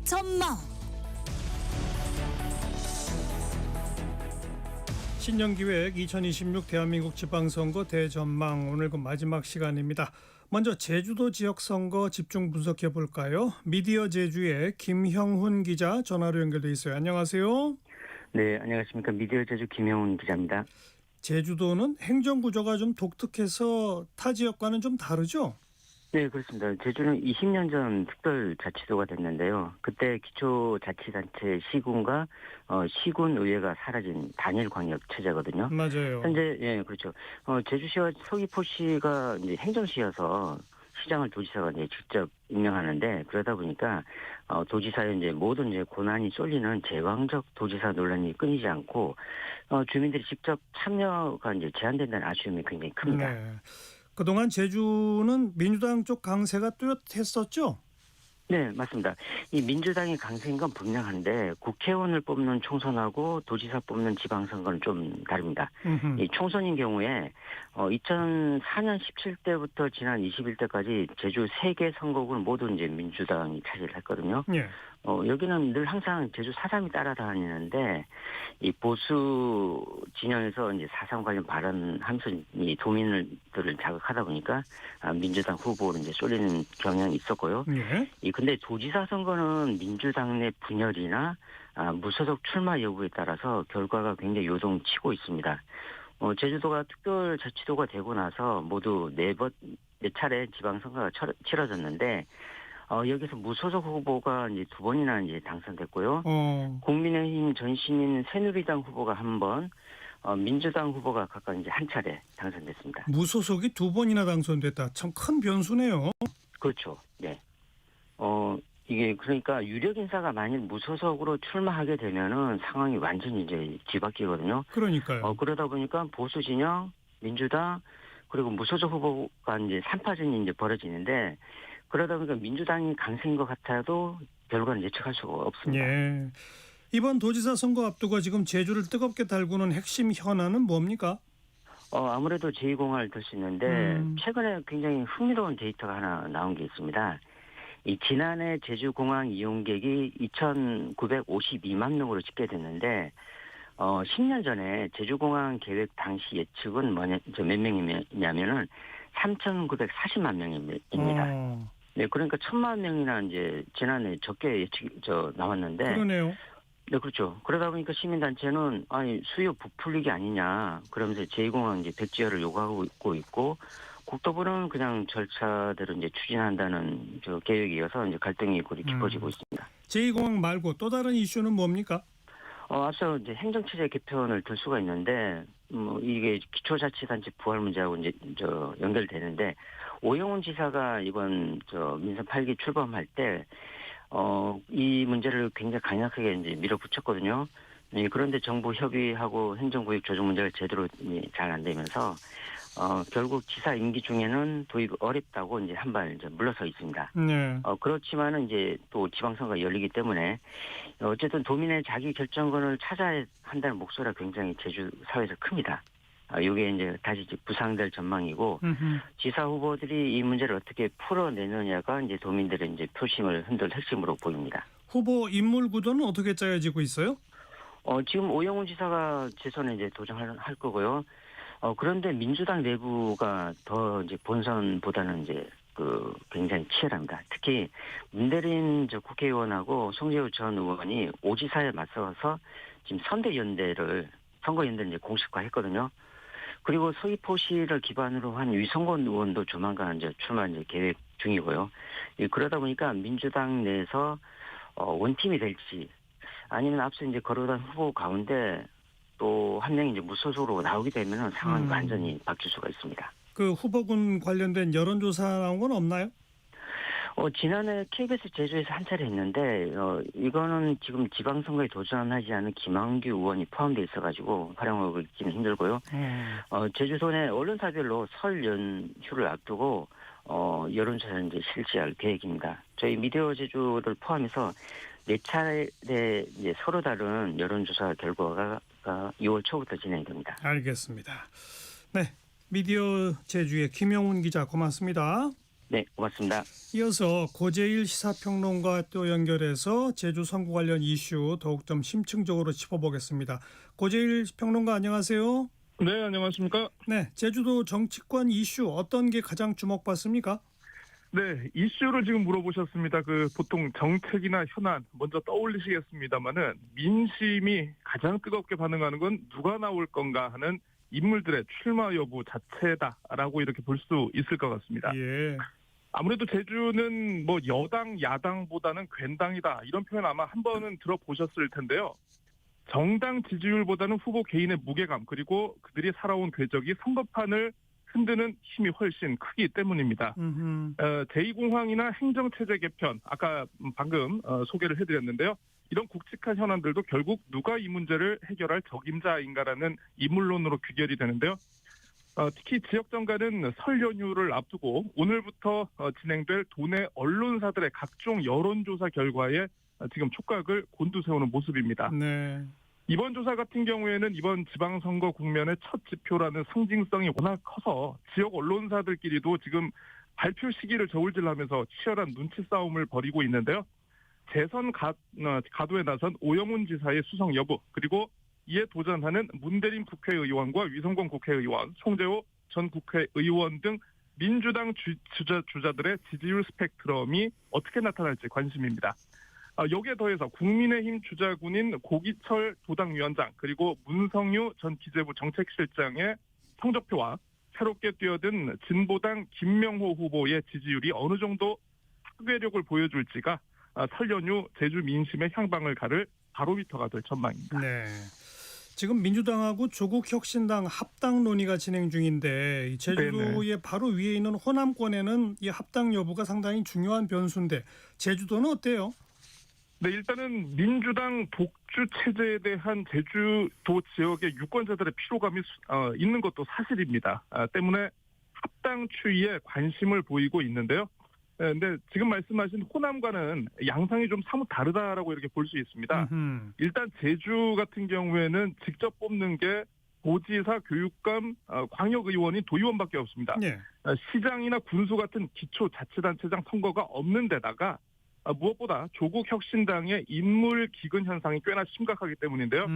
대전망. 신년기획 2026 대한민국 지방선거 대전망, 오늘 그 마지막 시간입니다. 먼저 제주도 지역선거 집중 분석해 볼까요? 미디어 제주의 김형훈 기자 전화로 연결돼 있어요. 안녕하세요. 네, 안녕하십니까. 미디어 제주 김영훈 기자입니다. 제주도는 행정구조가 좀 독특해서 타 지역과는 좀 다르죠? 네, 그렇습니다. 제주는 20년 전 특별자치도가 됐는데요. 그때 기초자치단체 시군과 시군의회가 사라진 단일광역 체제거든요. 맞아요. 현재, 예, 그렇죠. 제주시와 서귀포시가 이제 행정시여서 시장을 도지사가 이제 직접 임명하는데, 그러다 보니까 도지사의 이제 모든 이제 고난이 쏠리는 제왕적 도지사 논란이 끊이지 않고 주민들이 직접 참여가 이제 제한된다는 아쉬움이 굉장히 큽니다. 네. 그동안 제주는 민주당 쪽 강세가 뚜렷했었죠? 네, 맞습니다. 이 민주당이 강세인 건 분명한데 국회의원을 뽑는 총선하고 도지사 뽑는 지방선거는 좀 다릅니다. 이 총선인 경우에 2004년 17대부터 지난 21대까지 제주 3개 선거구를 모두 이제 민주당이 차지를 했거든요. 예. 여기는 늘 항상 제주 4.3이 따라다니는데 이 보수 진영에서 이제 4.3 관련 발언하면서 이 도민들을 자극하다 보니까 민주당 후보로 이제 쏠리는 경향이 있었고요. 예. 근데 도지사 선거는 민주당 내 분열이나 무소속 출마 여부에 따라서 결과가 굉장히 요동치고 있습니다. 제주도가 특별자치도가 되고 나서 모두 4차례 지방선거가 치러졌는데 여기서 무소속 후보가 이제 2번이나 이제 당선됐고요. 국민의힘 전신인 새누리당 후보가 1번, 민주당 후보가 각각 이제 1차례 당선됐습니다. 무소속이 2번이나 당선됐다. 참 큰 변수네요. 그렇죠. 네. 이게 그러니까 유력 인사가 만일 무소속으로 출마하게 되면은 상황이 완전히 이제 뒤바뀌거든요. 그러니까요. 그러다 보니까 보수 진영, 민주당, 그리고 무소속 후보가 이제 3파전이 이제 벌어지는데, 그러다 보니까 민주당이 강세인 것 같아도 결과는 예측할 수가 없습니다. 예. 이번 도지사 선거 앞두고 지금 제주를 뜨겁게 달구는 핵심 현안은 뭡니까? 아무래도 제2공항을 들 수 있는데, 최근에 굉장히 흥미로운 데이터가 하나 나온 게 있습니다. 이 지난해 제주공항 이용객이 2,952만 명으로 집계됐는데, 10년 전에 제주공항 계획 당시 예측은 몇 명이냐면은 3,940만 명입니다. 네, 그러니까 1,000만 명이나 이제 지난해 적게 예측 나왔는데. 그러네요. 네, 그렇죠. 그러다 보니까 시민단체는 수요 부풀리기 아니냐, 그러면서 제2공항 이제 백지화를 요구하고 있고, 국토부는 그냥 절차대로 이제 추진한다는 계획이어서 이제 갈등이 골이 깊어지고 있습니다. 제2공항 말고 또 다른 이슈는 뭡니까? 앞서 이제 행정체제 개편을 들 수가 있는데, 이게 기초자치단체 부활 문제하고 이제 연결되는데, 오영훈 지사가 이번 민선 8기 출범할 때, 이 문제를 굉장히 강력하게 이제 밀어붙였거든요. 그런데 정부 협의하고 행정구역 조정 문제가 제대로 잘 안 되면서, 결국 지사 임기 중에는 도입 어렵다고 이제 한 발 이제 물러서 있습니다. 네. 그렇지만은 이제 또 지방선거가 열리기 때문에 어쨌든 도민의 자기 결정권을 찾아야 한다는 목소리가 굉장히 제주 사회에서 큽니다. 이게 이제 다시 이제 부상될 전망이고, 지사 후보들이 이 문제를 어떻게 풀어내느냐가 이제 도민들의 이제 표심을 흔들 핵심으로 보입니다. 후보 인물 구도는 어떻게 짜여지고 있어요? 지금 오영훈 지사가 재선에 이제 도전할 거고요. 그런데 민주당 내부가 더 이제 본선보다는 이제 굉장히 치열합니다. 특히 문대린 국회의원하고 송재우 전 의원이 오지사에 맞서서 지금 선거연대를 이제 공식화했거든요. 그리고 서귀포시를 기반으로 한 위성권 의원도 조만간 이제 출마 이제 계획 중이고요. 그러다 보니까 민주당 내에서 원팀이 될지, 아니면 앞서 이제 거론한 후보 가운데 또 한 명이 이제 무소속으로 나오게 되면 상황이 완전히 바뀔 수가 있습니다. 그 후보군 관련된 여론조사 나온 건 없나요? 지난해 KBS 제주에서 한 차례 했는데, 이거는 지금 지방선거에 도전하지 않은 김한규 의원이 포함되어 있어가지고 활용하고 있기는 힘들고요. 제주도 내 언론사별로 설 연휴를 앞두고, 여론조사를 이제 실시할 계획입니다. 저희 미디어 제주를 포함해서 4차례 이제 서로 다른 여론조사 결과가 6월 초부터 진행됩니다. 알겠습니다. 네. 미디어 제주의 김영훈 기자 고맙습니다. 네, 고맙습니다. 이어서 고재일 시사평론가 또 연결해서 제주 선거 관련 이슈 더욱 좀 심층적으로 짚어보겠습니다. 고재일 평론가 안녕하세요. 네, 안녕하십니까? 네, 제주도 정치권 이슈 어떤 게 가장 주목받습니까? 네, 이슈를 지금 물어보셨습니다. 보통 정책이나 현안 먼저 떠올리시겠습니다만은 민심이 가장 뜨겁게 반응하는 건 누가 나올 건가 하는 인물들의 출마 여부 자체다라고 이렇게 볼 수 있을 것 같습니다. 예. 아무래도 제주는 뭐 여당, 야당보다는 괜당이다 이런 표현 아마 한 번은 들어보셨을 텐데요. 정당 지지율보다는 후보 개인의 무게감 그리고 그들이 살아온 궤적이 선거판을 흔드는 힘이 훨씬 크기 때문입니다. 제2공항이나 행정체제 개편, 아까 방금 소개를 해드렸는데요. 이런 굵직한 현안들도 결국 누가 이 문제를 해결할 적임자인가라는 인물론으로 귀결이 되는데요. 특히 지역 정가는 설 연휴를 앞두고 오늘부터 진행될 도내 언론사들의 각종 여론조사 결과에 지금 촉각을 곤두세우는 모습입니다. 네. 이번 조사 같은 경우에는 이번 지방선거 국면의 첫 지표라는 상징성이 워낙 커서 지역 언론사들끼리도 지금 발표 시기를 저울질하면서 치열한 눈치 싸움을 벌이고 있는데요. 재선 가도에 나선 오영훈 지사의 수성 여부 그리고 이에 도전하는 문대림 국회의원과 위성권 국회의원, 송재호 전 국회의원 등 민주당 주자들의 지지율 스펙트럼이 어떻게 나타날지 관심입니다. 여기에 더해서 국민의힘 주자군인 고기철 도당위원장 그리고 문성유 전 기재부 정책실장의 성적표와 새롭게 뛰어든 진보당 김명호 후보의 지지율이 어느 정도 파괴력을 보여줄지가 설 연휴 제주 민심의 향방을 가를 바로미터가 될 전망입니다. 네. 지금 민주당하고 조국혁신당 합당 논의가 진행 중인데 이 제주도의 바로 위에 있는 호남권에는 이 합당 여부가 상당히 중요한 변수인데 제주도는 어때요? 네, 일단은 민주당 독주 체제에 대한 제주도 지역의 유권자들의 피로감이 있는 것도 사실입니다. 때문에 합당 추이에 관심을 보이고 있는데요. 근데 지금 말씀하신 호남과는 양상이 좀 사뭇 다르다라고 이렇게 볼 수 있습니다. 일단 제주 같은 경우에는 직접 뽑는 게 도지사, 교육감, 광역의원이 도의원밖에 없습니다. 네. 시장이나 군수 같은 기초자치단체장 선거가 없는 데다가 무엇보다 조국 혁신당의 인물 기근 현상이 꽤나 심각하기 때문인데요.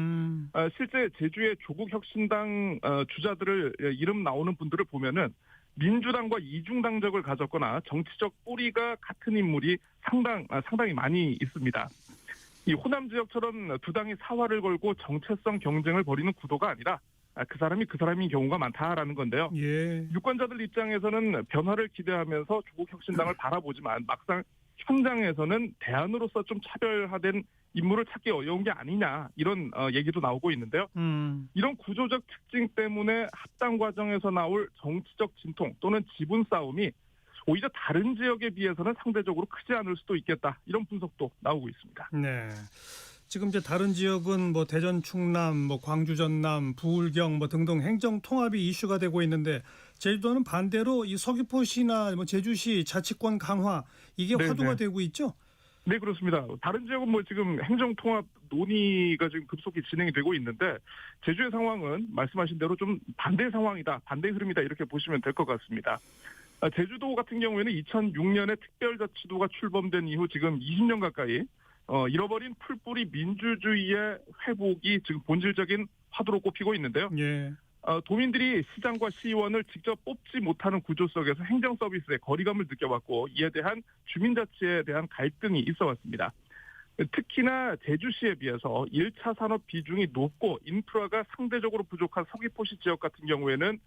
실제 제주의 조국 혁신당 주자들을 이름 나오는 분들을 보면은 민주당과 이중당적을 가졌거나 정치적 뿌리가 같은 인물이 상당히 많이 있습니다. 이 호남 지역처럼 두 당이 사활을 걸고 정체성 경쟁을 벌이는 구도가 아니라 그 사람인 경우가 많다라는 건데요. 예. 유권자들 입장에서는 변화를 기대하면서 조국 혁신당을 바라보지만 막상 현장에서는 대안으로서 좀 차별화된 인물을 찾기 어려운 게 아니냐 이런 얘기도 나오고 있는데요. 이런 구조적 특징 때문에 합당 과정에서 나올 정치적 진통 또는 지분 싸움이 오히려 다른 지역에 비해서는 상대적으로 크지 않을 수도 있겠다 이런 분석도 나오고 있습니다. 네. 지금 이제 다른 지역은 뭐 대전 충남, 뭐 광주 전남, 부울경 뭐 등등 행정 통합이 이슈가 되고 있는데 제주도는 반대로 이 서귀포시나 뭐 제주시 자치권 강화 이게 네네. 화두가 되고 있죠. 네, 그렇습니다. 다른 지역은 뭐 지금 행정통합 논의가 지금 급속히 진행이 되고 있는데 제주의 상황은 말씀하신 대로 좀 반대 상황이다, 반대 흐름이다 이렇게 보시면 될 것 같습니다. 제주도 같은 경우에는 2006년에 특별자치도가 출범된 이후 지금 20년 가까이 잃어버린 풀뿌리 민주주의의 회복이 지금 본질적인 화두로 꼽히고 있는데요. 예. 도민들이 시장과 시의원을 직접 뽑지 못하는 구조 속에서 행정 서비스에 거리감을 느껴왔고 이에 대한 주민자치에 대한 갈등이 있어 왔습니다. 특히나 제주시에 비해서 1차 산업 비중이 높고 인프라가 상대적으로 부족한 서귀포시 지역 같은 경우에는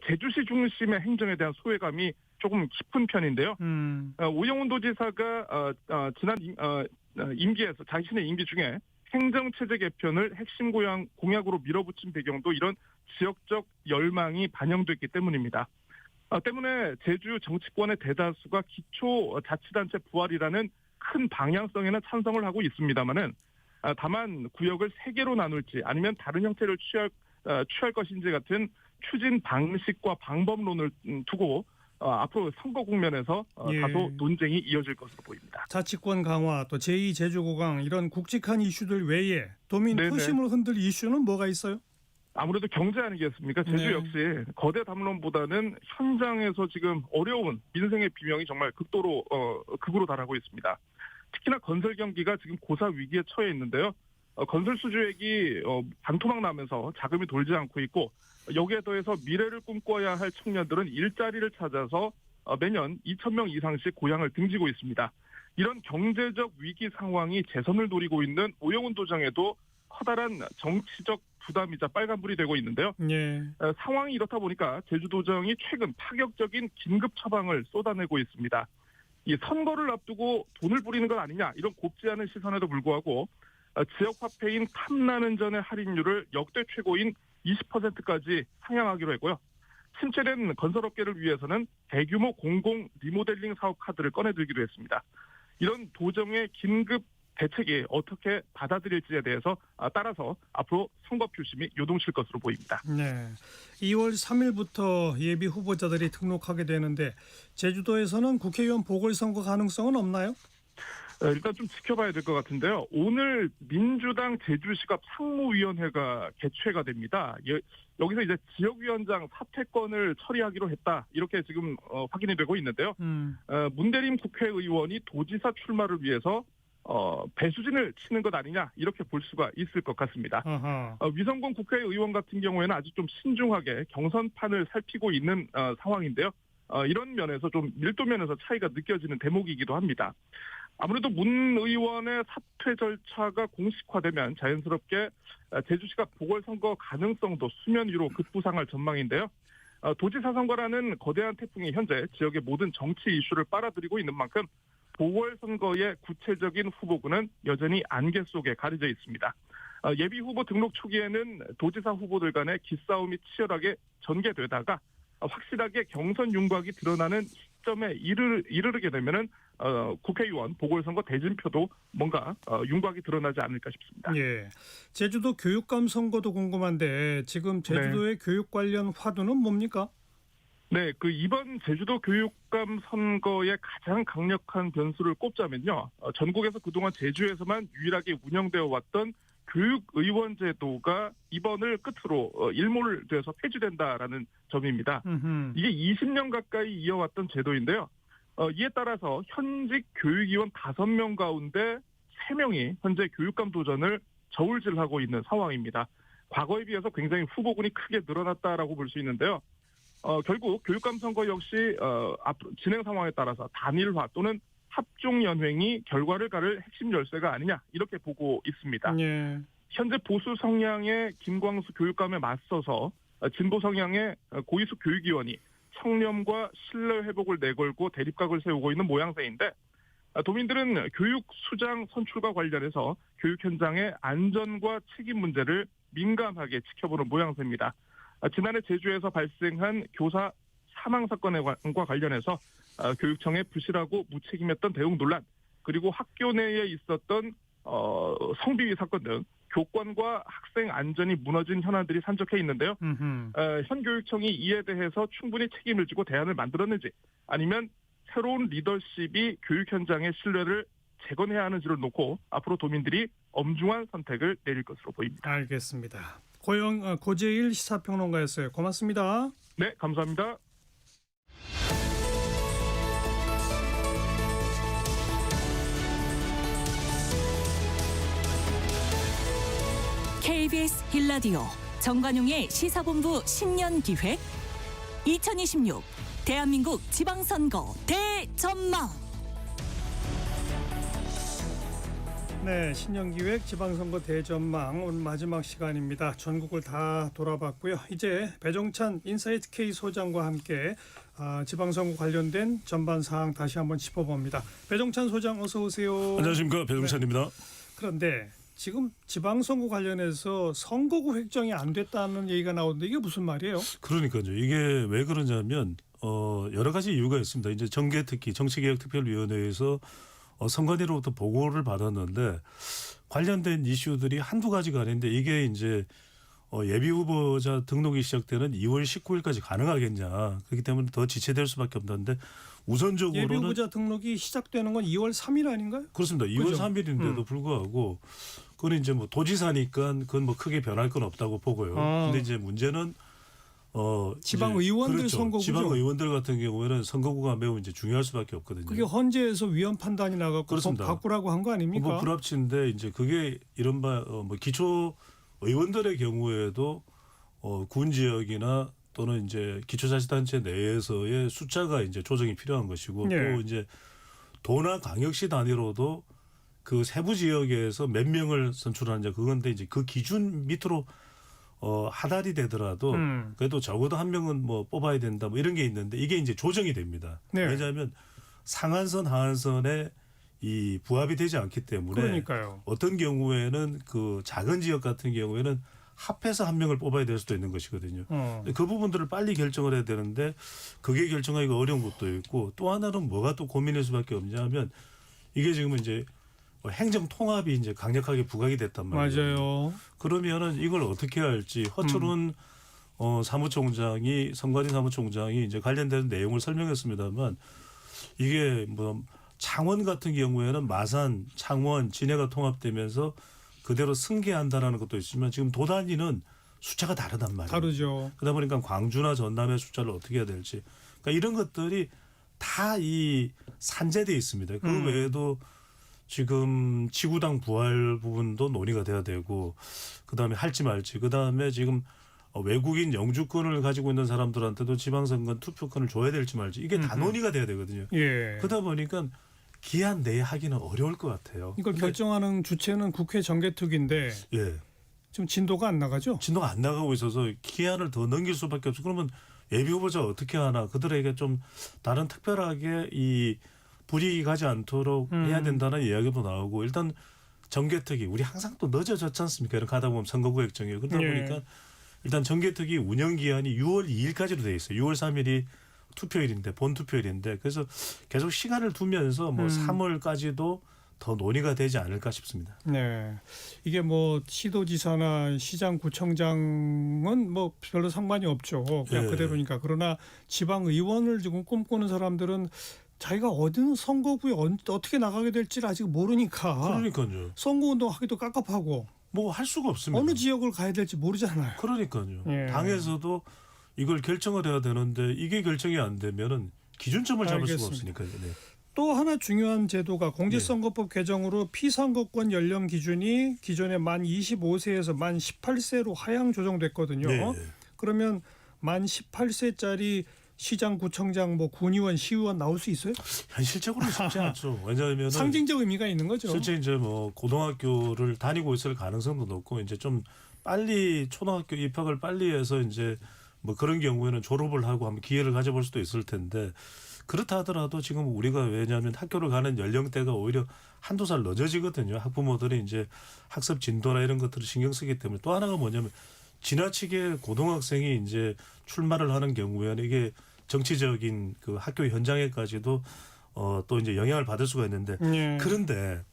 제주시 중심의 행정에 대한 소외감이 조금 깊은 편인데요. 오영훈 도지사가 지난 임기에서 자신의 임기 중에 행정체제 개편을 핵심 공약으로 밀어붙인 배경도 이런 지역적 열망이 반영됐기 때문입니다. 때문에 제주 정치권의 대다수가 기초자치단체 부활이라는 큰 방향성에는 찬성을 하고 있습니다만은 다만 구역을 3개로 나눌지 아니면 다른 형태를 취할 것인지 같은 추진 방식과 방법론을 두고 앞으로 선거 국면에서 예. 다소 논쟁이 이어질 것으로 보입니다. 자치권 강화 또 제2제주고강 이런 굵직한 이슈들 외에 도민 네네. 표심을 흔들 이슈는 뭐가 있어요? 아무래도 경제 아니겠습니까? 제주 네. 역시 거대 담론보다는 현장에서 지금 어려운 민생의 비명이 정말 극으로 달하고 있습니다. 특히나 건설 경기가 지금 고사 위기에 처해 있는데요. 건설 수주액이 반토막 나면서 자금이 돌지 않고 있고, 여기에 더해서 미래를 꿈꿔야 할 청년들은 일자리를 찾아서 매년 2,000명 이상씩 고향을 등지고 있습니다. 이런 경제적 위기 상황이 재선을 노리고 있는 오영훈 도정에도 커다란 정치적 부담이자 빨간불이 되고 있는데요. 예. 상황이 이렇다 보니까 제주도정이 최근 파격적인 긴급 처방을 쏟아내고 있습니다. 이 선거를 앞두고 돈을 부리는 것 아니냐, 이런 곱지 않은 시선에도 불구하고 지역 화폐인 탐나는전의 할인율을 역대 최고인 20%까지 상향하기로 했고요. 침체된 건설업계를 위해서는 대규모 공공 리모델링 사업 카드를 꺼내들기로 했습니다. 이런 도정의 긴급 대책이 어떻게 받아들일지에 대해서 따라서 앞으로 선거 표심이 요동칠 것으로 보입니다. 네. 2월 3일부터 예비 후보자들이 등록하게 되는데 제주도에서는 국회의원 보궐선거 가능성은 없나요? 일단 좀 지켜봐야 될 것 같은데요. 오늘 민주당 제주시갑 상무위원회가 개최가 됩니다. 여기서 이제 지역위원장 사퇴권을 처리하기로 했다, 이렇게 지금 확인이 되고 있는데요. 문대림 국회의원이 도지사 출마를 위해서 배수진을 치는 것 아니냐, 이렇게 볼 수가 있을 것 같습니다. 위성곤 국회의원 같은 경우에는 아주 좀 신중하게 경선판을 살피고 있는 상황인데요. 이런 면에서 좀 밀도 면에서 차이가 느껴지는 대목이기도 합니다. 아무래도 문 의원의 사퇴 절차가 공식화되면 자연스럽게 제주시가 보궐선거 가능성도 수면 위로 급부상할 전망인데요. 도지사 선거라는 거대한 태풍이 현재 지역의 모든 정치 이슈를 빨아들이고 있는 만큼 보궐선거의 구체적인 후보군은 여전히 안개 속에 가려져 있습니다. 예비 후보 등록 초기에는 도지사 후보들 간의 기싸움이 치열하게 전개되다가 확실하게 경선 윤곽이 드러나는 시점에 이르게 되면은 국회의원 보궐선거 대진표도 뭔가 윤곽이 드러나지 않을까 싶습니다. 예. 제주도 교육감 선거도 궁금한데 지금 제주도의 교육 관련 화두는 뭡니까? 네, 이번 제주도 교육감 선거의 가장 강력한 변수를 꼽자면요. 전국에서 그동안 제주에서만 유일하게 운영되어 왔던 교육의원 제도가 이번을 끝으로 일몰돼서 폐지된다라는 점입니다. 이게 20년 가까이 이어왔던 제도인데요. 이에 따라서 현직 교육위원 5명 가운데 3명이 현재 교육감 도전을 저울질하고 있는 상황입니다. 과거에 비해서 굉장히 후보군이 크게 늘어났다라고 볼 수 있는데요. 결국 교육감 선거 역시 앞으로 진행 상황에 따라서 단일화 또는 합종연횡이 결과를 가를 핵심 열쇠가 아니냐, 이렇게 보고 있습니다. 예. 현재 보수 성향의 김광수 교육감에 맞서서 진보 성향의 고이수 교육위원이 청렴과 신뢰 회복을 내걸고 대립각을 세우고 있는 모양새인데, 도민들은 교육 수장 선출과 관련해서 교육 현장의 안전과 책임 문제를 민감하게 지켜보는 모양새입니다. 지난해 제주에서 발생한 교사 사망 사건과 관련해서 교육청의 부실하고 무책임했던 대응 논란, 그리고 학교 내에 있었던 성비위 사건 등 교권과 학생 안전이 무너진 현안들이 산적해 있는데요. 현 교육청이 이에 대해서 충분히 책임을 지고 대안을 만들었는지, 아니면 새로운 리더십이 교육 현장의 신뢰를 재건해야 하는지를 놓고 앞으로 도민들이 엄중한 선택을 내릴 것으로 보입니다. 알겠습니다. 고재일 시사평론가였어요. 고맙습니다. 네, 감사합니다. KBS 1라디오 정관용의 시사본부 신년기획 2026 대한민국 지방선거 대전망. 네, 신년기획 지방선거 대전망 오늘 마지막 시간입니다. 전국을 다 돌아봤고요. 이제 배종찬 인사이트 K 소장과 함께 지방선거 관련된 전반 사항 다시 한번 짚어봅니다. 배종찬 소장 어서 오세요. 안녕하십니까, 배종찬입니다. 그런데 지금 지방선거 관련해서 선거구 획정이 안 됐다는 얘기가 나오는데 이게 무슨 말이에요? 그러니까요. 이게 왜 그러냐면 여러 가지 이유가 있습니다. 이제 정개특위 정치개혁특별위원회에서 선관위로부터 보고를 받았는데 관련된 이슈들이 한두 가지가 아닌데 이게 이제 예비 후보자 등록이 시작되는 2월 19일까지 가능하겠냐. 그렇기 때문에 더 지체될 수밖에 없는데 우선적으로는 예비 후보자 등록이 시작되는 건 2월 3일 아닌가요? 그렇습니다. 2월 그죠? 3일인데도 불구하고 그건 이제 뭐 도지사니까 그건 뭐 크게 변할 건 없다고 보고요. 근데 이제 문제는 지방 이제 의원들 그렇죠. 선거구죠. 지방 의원들 같은 경우에는 선거구가 매우 이제 중요할 수밖에 없거든요. 그게 헌재에서 위헌 판단이 나갖고 그렇습니다. 바꾸라고 한 거 아닙니까? 뭐 불합치인데 이제 그게 이른바 뭐 기초 의원들의 경우에도 군 지역이나 또는 이제 기초자치단체 내에서의 숫자가 이제 조정이 필요한 것이고 예. 또 이제 도나 광역시 단위로도 그 세부 지역에서 몇 명을 선출하느냐 그건데 이제 그 기준 밑으로 하달이 되더라도 그래도 적어도 한 명은 뭐 뽑아야 된다 뭐 이런 게 있는데 이게 이제 조정이 됩니다. 네. 왜냐하면 상한선 하한선에 이 부합이 되지 않기 때문에 그러니까요. 어떤 경우에는 그 작은 지역 같은 경우에는 합해서 한 명을 뽑아야 될 수도 있는 것이거든요. 그 부분들을 빨리 결정을 해야 되는데 그게 결정하기가 어려운 것도 있고 또 하나는 뭐가 또 고민일 수밖에 없냐면 이게 지금 이제 행정 통합이 이제 강력하게 부각이 됐단 말이에요. 맞아요. 그러면은 이걸 어떻게 할지 허철훈 사무총장이 성관이 사무총장이 이제 관련된 내용을 설명했습니다만 이게 뭐 창원 같은 경우에는 마산, 창원, 진해가 통합되면서 그대로 승계한다라는 것도 있지만 지금 도단위는 숫자가 다르단 말이에요. 다르죠. 그러다 보니까 광주나 전남의 숫자를 어떻게 해야 될지 그러니까 이런 것들이 다 이 산재돼 있습니다. 그 외에도 지금 지구당 부활 부분도 논의가 돼야 되고 그다음에 할지 말지 그다음에 지금 외국인 영주권을 가지고 있는 사람들한테도 지방선거 투표권을 줘야 될지 말지 이게 다 논의가 돼야 되거든요. 예. 그러다 보니까 기한 내에 하기는 어려울 것 같아요. 이걸 결정하는 주체는 국회 정개특위인데 예. 지금 진도가 안 나가죠? 진도가 안 나가고 있어서 기한을 더 넘길 수밖에 없어. 그러면 예비 후보자 어떻게 하나 그들에게 좀 다른 특별하게 이 불이익이 가지 않도록 해야 된다는 이야기도 나오고 일단 정개특위 우리 항상 또 늦어졌지 않습니까? 이렇게 하다 보면 선거구 획정이에요. 그러다 예. 보니까 일단 정개특위 운영 기한이 6월 2일까지로 돼 있어요. 6월 3일이 투표일인데 본 투표일인데 그래서 계속 시간을 두면서 뭐 3월까지도 더 논의가 되지 않을까 싶습니다. 네. 이게 뭐 시도지사나 시장 구청장은 뭐 별로 상관이 없죠. 그냥 예. 그대로니까. 그러나 지방 의원을 지금 꿈꾸는 사람들은 자기가 어느 선거구에 어떻게 나가게 될지를 아직 모르니까 그러니까요. 선거운동 하기도 깝깝하고 뭐 할 수가 없습니다. 어느 지역을 가야 될지 모르잖아요. 그러니까요. 예. 당에서도 이걸 결정을 해야 되는데 이게 결정이 안 되면은 기준점을 잡을 수가 알겠습니다. 없으니까요. 네. 또 하나 중요한 제도가 공직선거법 개정으로 피선거권 연령 기준이 기존에 만 25세에서 만 18세로 하향 조정됐거든요. 네. 그러면 만 18세짜리 시장, 구청장, 뭐 군의원, 시의원 나올 수 있어요? 현실적으로는 쉽지 않죠. 왜냐하면 상징적 의미가 있는 거죠. 실제 이제 뭐 고등학교를 다니고 있을 가능성도 높고 이제 좀 빨리 초등학교 입학을 빨리 해서 이제 뭐 그런 경우에는 졸업을 하고 한번 기회를 가져볼 수도 있을 텐데 그렇다 하더라도 지금 우리가 왜냐하면 학교를 가는 연령대가 오히려 한두 살 늦어지거든요. 학부모들이 이제 학습 진도나 이런 것들을 신경 쓰기 때문에 또 하나가 뭐냐면 지나치게 고등학생이 이제 출마를 하는 경우에는 이게 정치적인 그 학교 현장에까지도 또 이제 영향을 받을 수가 있는데 예. 그런데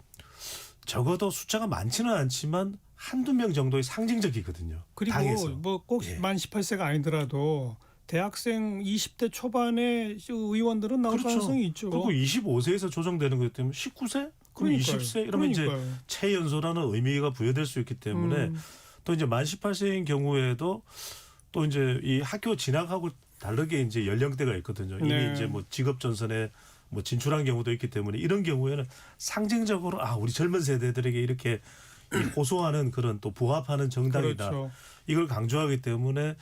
적어도 숫자가 많지는 않지만 한두 명 정도의 상징적이거든요. 그리고 당에서. 뭐 꼭 예. 만 18세가 아니더라도 대학생 20대 초반의 의원들은 나올 그렇죠. 가능성이 있죠. 그리고 25세에서 조정되는 거기 때문에 19세? 그럼 그러니까요. 20세? 이러면 이제 그러니까요. 최연소라는 의미가 부여될 수 있기 때문에 또 이제 만 18세인 경우에도 또 이제 이 학교 진학하고 다르게 이제 연령대가 있거든요. 이미 네. 이제 뭐 직업 전선에 뭐 진출한 경우도 있기 때문에 이런 경우에는 상징적으로 우리 젊은 세대들에게 이렇게 이 호소하는 그런 또 부합하는 정당이다. 그렇죠. 이걸 강조하기 때문에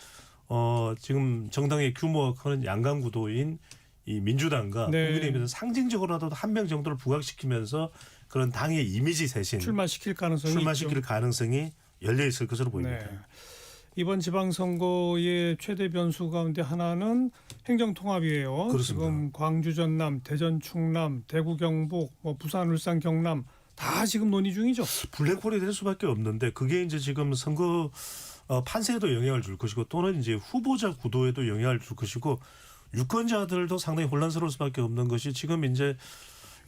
지금 정당의 규모가 큰 양강 구도인 이 민주당과 네. 국민의힘에서 상징적으로라도 한 명 정도를 부각시키면서 그런 당의 이미지 대신 출마시킬 가능성이 출마시킬 있죠. 가능성이 열려 있을 것으로 보입니다. 네. 이번 지방선거의 최대 변수 가운데 하나는 행정통합이에요. 그렇습니다. 지금 광주, 전남, 대전, 충남, 대구, 경북, 뭐 부산, 울산, 경남 다 지금 논의 중이죠. 블랙홀이 될 수밖에 없는데 그게 이제 지금 선거 판세에도 영향을 줄 것이고 또는 이제 후보자 구도에도 영향을 줄 것이고 유권자들도 상당히 혼란스러울 수밖에 없는 것이 지금 이제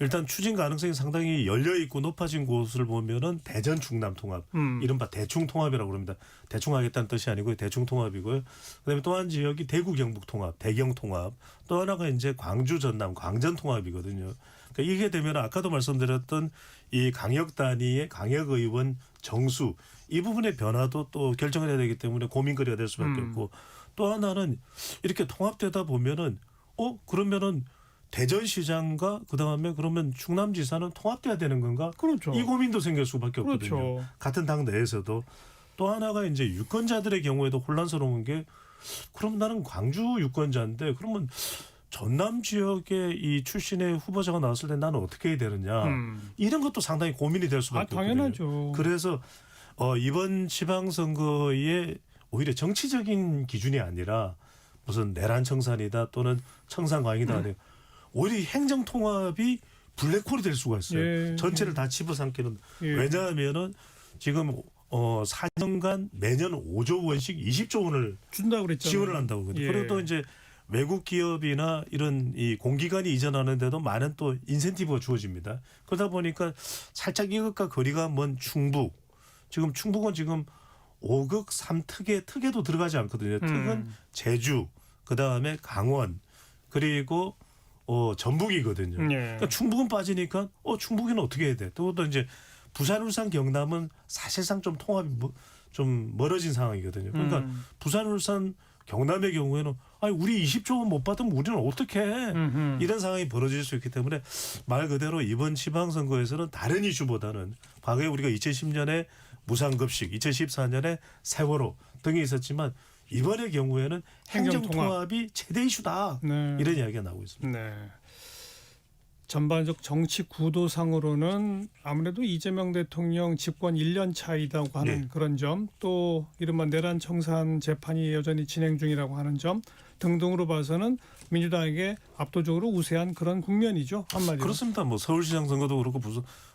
일단 추진 가능성이 상당히 열려 있고 높아진 곳을 보면은 대전 충남 통합, 이른바 대충 통합이라고 그럽니다. 대충 하겠다는 뜻이 아니고 대충 통합이고요. 그다음에 또 한 지역이 대구 경북 통합, 대경 통합. 또 하나가 이제 광주 전남 광전 통합이거든요. 그러니까 이게 되면 아까도 말씀드렸던 이 강역 단위의 강역 의원 정수 이 부분의 변화도 또 결정을 해야 되기 때문에 고민거리가 될 수밖에 없고 또 하나는 이렇게 통합되다 보면은 그러면은 대전시장과 그다음에 그러면 충남지사는 통합돼야 되는 건가? 그렇죠. 이 고민도 생길 수밖에 없거든요. 그렇죠. 같은 당 내에서도 또 하나가 이제 유권자들의 경우에도 혼란스러운 게 그럼 나는 광주 유권자인데 그러면 전남 지역의 이 출신의 후보자가 나왔을 때 나는 어떻게 해야 되느냐 이런 것도 상당히 고민이 될 수밖에 없거든요. 당연하죠. 그래서 이번 지방선거에 오히려 정치적인 기준이 아니라 무슨 내란 청산이다 또는 청산 광이다 아니라 오히려 행정 통합이 블랙홀이 될 수가 있어요. 예. 전체를 다 집어삼키는. 예. 왜냐하면은 지금 4년간 매년 5조 원씩 20조 원을 준다고 그랬잖아요. 지원을 한다고 그러거든요. 예. 그리고 또 이제 외국 기업이나 이런 이 공기관이 이전하는데도 많은 또 인센티브가 주어집니다. 그러다 보니까 살짝 이것과 거리가 먼 충북. 지금 충북은 지금 5극 3특에 특에도 들어가지 않거든요. 특은 제주, 그다음에 강원, 그리고 전북이거든요. 예. 그러니까 충북은 빠지니까 충북이는 어떻게 해야 돼? 또 이제 부산, 울산, 경남은 사실상 좀 통합이 좀 멀어진 상황이거든요. 그러니까 부산, 울산, 경남의 경우에는 우리 20조 원 못 받으면 우리는 어떻게 해? 이런 상황이 벌어질 수 있기 때문에 말 그대로 이번 지방선거에서는 다른 이슈보다는 과거에 우리가 2010년에 무상급식, 2014년에 세월호 등이 있었지만 이번의 경우에는 행정통합이 최대 이슈다. 네. 이런 이야기가 나오고 있습니다. 네. 전반적 정치 구도상으로는 아무래도 이재명 대통령 집권 1년 차이라고 하는 네. 그런 점, 또 이른바 내란 청산 재판이 여전히 진행 중이라고 하는 점 등등으로 봐서는 민주당에게 압도적으로 우세한 그런 국면이죠. 한마디로. 그렇습니다. 뭐 서울시장 선거도 그렇고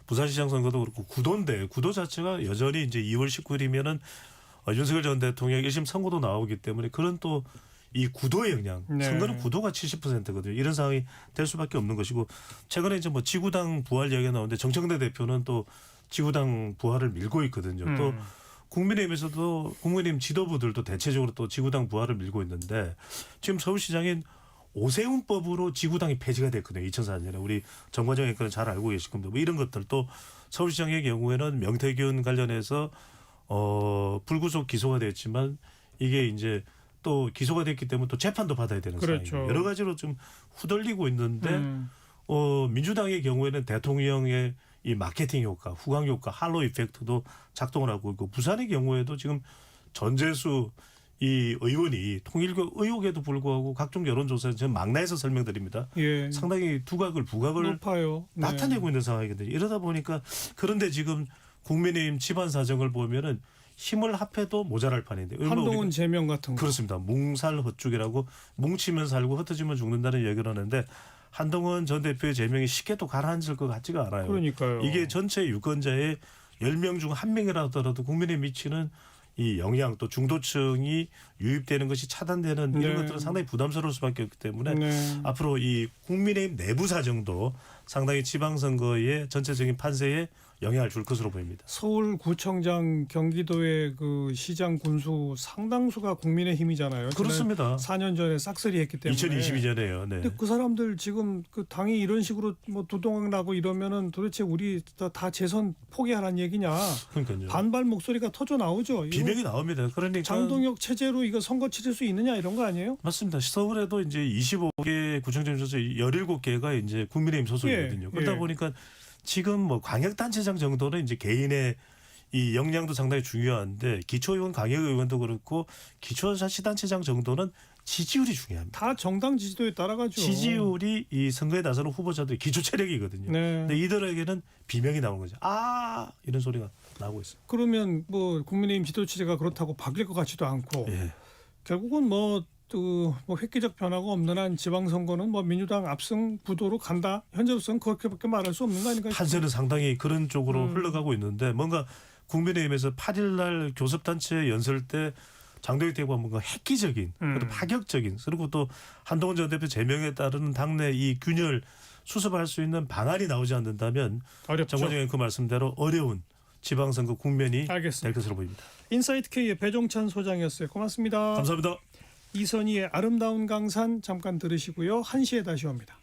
부산시장 선거도 그렇고 구도인데 구도 자체가 여전히 이제 2월 19일이면은 윤석열 전 대통령 1심 선고도 나오기 때문에 그런 또 이 구도의 영향, 네. 선거는 구도가 70%거든요. 이런 상황이 될 수밖에 없는 것이고 최근에 이제 뭐 지구당 부활 이야기가 나오는데 정청래 대표는 또 지구당 부활을 밀고 있거든요. 또 국민의힘에서도 국민의힘 지도부들도 대체적으로 또 지구당 부활을 밀고 있는데 지금 서울시장인 오세훈법으로 지구당이 폐지가 됐거든요. 2004년에 우리 정관장 앵커는 잘 알고 계실 겁니다. 뭐 이런 것들 또 서울시장의 경우에는 명태균 관련해서 불구속 기소가 됐지만 이게 이제 또 기소가 됐기 때문에 또 재판도 받아야 되는 그렇죠. 상황이에요. 여러 가지로 좀 후덜리고 있는데 민주당의 경우에는 대통령의 이 마케팅 효과, 후광 효과, 할로 이펙트도 작동을 하고 있고 부산의 경우에도 지금 전재수 이 의원이 통일교 의혹에도 불구하고 각종 여론조사에서 저는 망라해서 설명드립니다. 예. 상당히 부각을 높아요. 네. 나타내고 있는 상황이거든요. 이러다 보니까 그런데 지금 국민의힘 집안 사정을 보면은 힘을 합해도 모자랄 판인데 한동훈 제명 같은 거. 그렇습니다. 뭉살헛죽이라고 뭉치면 살고 흩어지면 죽는다는 얘기를 하는데 한동훈 전 대표의 제명이 쉽게 또 가라앉을 것 같지가 않아요. 그러니까요. 이게 전체 유권자의 10명 중 1명이라 하더라도 국민에 미치는 이 영향 또 중도층이 유입되는 것이 차단되는 이런 네. 것들은 상당히 부담스러울 수밖에 없기 때문에 네. 앞으로 이 국민의힘 내부 사정도 상당히 지방선거의 전체적인 판세에 영향을 줄 것으로 보입니다. 서울구청장, 경기도의 그 시장 군수 상당수가 국민의힘이잖아요. 그렇습니다. 4년 전에 싹쓸이 했기 때문에. 2022년에요. 네. 근데 그 사람들 지금 그 당이 이런 식으로 뭐 두동강 나고 이러면은 도대체 우리 다 재선 포기하라는 얘기냐? 그러니까요. 반발 목소리가 터져 나오죠. 이거 비명이 나옵니다. 그러니까 장동혁 체제로 이거 선거 치를 수 있느냐 이런 거 아니에요? 맞습니다. 서울에도 이제 25개 구청장 중에서 17개가 이제 국민의힘 소속이거든요. 예, 그러다 예. 보니까 지금 뭐 광역단체장 정도는 이제 개인의 이 역량도 상당히 중요한데 기초의원, 광역의원도 그렇고 기초자치단체장 정도는 지지율이 중요합니다. 다 정당 지지도에 따라가죠. 지지율이 이 선거에 나서는 후보자들의 기초 체력이거든요. 네. 근데 이들에게는 비명이 나오는 거죠. 이런 소리가 나오고 있어요. 그러면 뭐 국민의힘 지도 체제가 그렇다고 바뀔 것 같지도 않고 예. 결국은 뭐 획기적 변화가 없는 한 지방선거는 뭐 민주당 압승 구도로 간다. 현재로서는 그렇게밖에 말할 수 없는 거 아닌가요? 판세는 상당히 그런 쪽으로 흘러가고 있는데 뭔가 국민의힘에서 8일 날 교섭단체 연설 때 장동혁 대표가 뭔가 획기적인 또 파격적인 그리고 또 한동훈 전 대표 제명에 따르는 당내 이 균열 수습할 수 있는 방안이 나오지 않는다면 어렵죠. 정관장의 그 말씀대로 어려운 지방선거 국면이 알겠습니다. 될 것으로 보입니다. 인사이트 K의 배종찬 소장이었어요. 고맙습니다. 감사합니다. 이선희의 아름다운 강산 잠깐 들으시고요. 1시에 다시 옵니다.